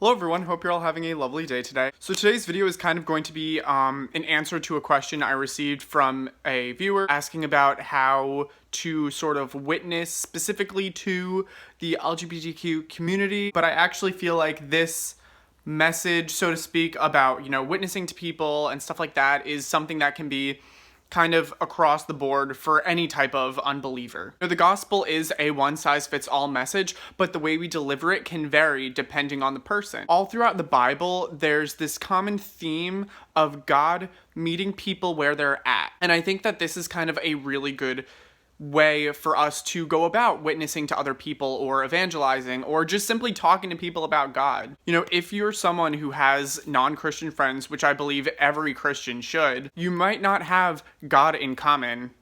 Hello everyone, hope you're all having a lovely day today. So today's video is kind of going to be an answer to a question I received from a viewer asking about how to sort of witness specifically to the LGBTQ community, but I actually feel like this message, so to speak, about, witnessing to people and stuff like that is something that can be kind of across the board for any type of unbeliever. The gospel is a one-size-fits-all message, but the way we deliver it can vary depending on the person. All throughout the Bible, there's this common theme of God meeting people where they're at. And I think that this is kind of a really good way for us to go about witnessing to other people or evangelizing or just simply talking to people about God. If you're someone who has non-Christian friends, which I believe every Christian should, you might not have God in common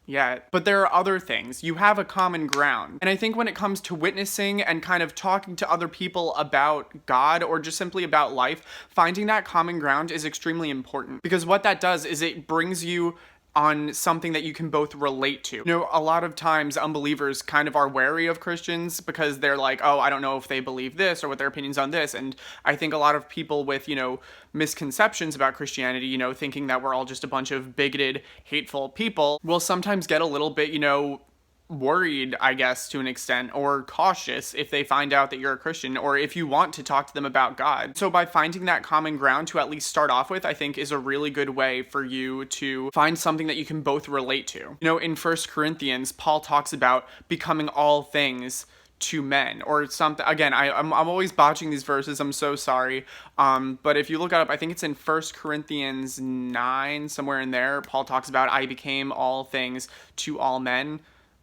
yet, but there are other things. You have a common ground. And I think when it comes to witnessing and kind of talking to other people about God or just simply about life, finding that common ground is extremely important, because what that does is it brings you on something that you can both relate to. A lot of times unbelievers kind of are wary of Christians because they're like, oh, I don't know if they believe this or what their opinions on this. And I think a lot of people with, misconceptions about Christianity, thinking that we're all just a bunch of bigoted, hateful people, will sometimes get a little bit, worried, I guess, to an extent, or cautious if they find out that you're a Christian or if you want to talk to them about God. So by finding that common ground to at least start off with, I think is a really good way for you to find something that you can both relate to. In 1 Corinthians, Paul talks about becoming all things to men or something. Again, I'm always botching these verses, I'm so sorry. But if you look it up, I think it's in 1 Corinthians 9, somewhere in there, Paul talks about, I became all things to all men,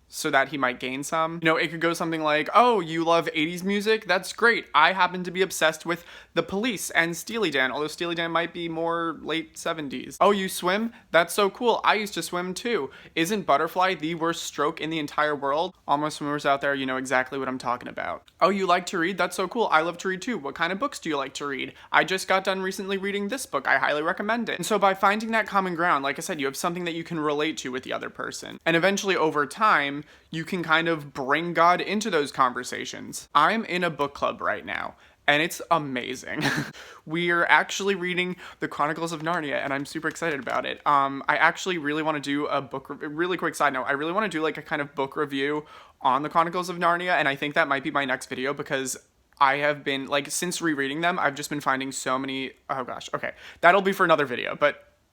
so that he might gain some. It could go something like, oh, you love 80s music? That's great. I happen to be obsessed with The Police and Steely Dan, although Steely Dan might be more late 70s. Oh, you swim? That's so cool. I used to swim too. Isn't butterfly the worst stroke in the entire world? All my swimmers out there, you know exactly what I'm talking about. Oh, you like to read? That's so cool. I love to read too. What kind of books do you like to read? I just got done recently reading this book. I highly recommend it. And so by finding that common ground, like I said, you have something that you can relate to with the other person. And eventually over time, you can kind of bring God into those conversations. I'm in a book club right now, and it's amazing. We're actually reading the Chronicles of Narnia, and I'm super excited about it. I actually really want to do a really quick side note, I really want to do like a kind of book review on the Chronicles of Narnia, and I think that might be my next video because I have been, since rereading them, I've just been finding so many, oh gosh, okay, that'll be for another video,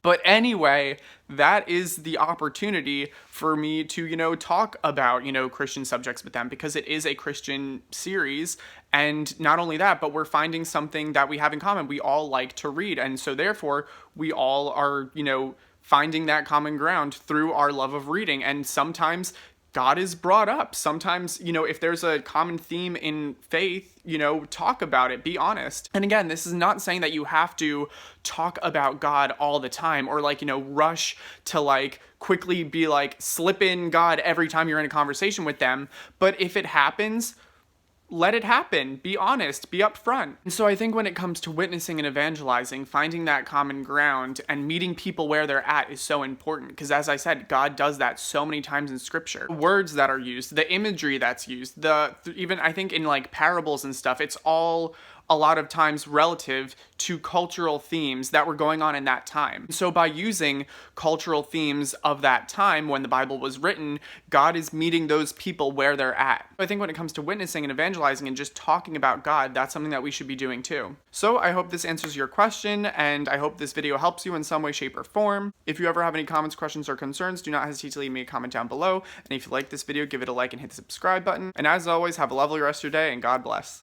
But anyway, that is the opportunity for me to, talk about, Christian subjects with them, because it is a Christian series. And not only that, but we're finding something that we have in common. We all like to read. And so therefore, we all are, finding that common ground through our love of reading. And sometimes God is brought up. Sometimes, if there's a common theme in faith, talk about it, be honest. And again, this is not saying that you have to talk about God all the time or rush to quickly be slip in God every time you're in a conversation with them. But if it happens, let it happen. Be honest, be upfront. And so I think when it comes to witnessing and evangelizing, finding that common ground and meeting people where they're at is so important, because as I said, God does that so many times in scripture. The words that are used, the imagery that's used, even I think in parables and stuff, it's all a lot of times relative to cultural themes that were going on in that time. So by using cultural themes of that time when the Bible was written, God is meeting those people where they're at. I think when it comes to witnessing and evangelizing and just talking about God, that's something that we should be doing too. So I hope this answers your question, and I hope this video helps you in some way, shape, or form. If you ever have any comments, questions, or concerns, do not hesitate to leave me a comment down below. And if you like this video, give it a like and hit the subscribe button. And as always, have a lovely rest of your day, and God bless.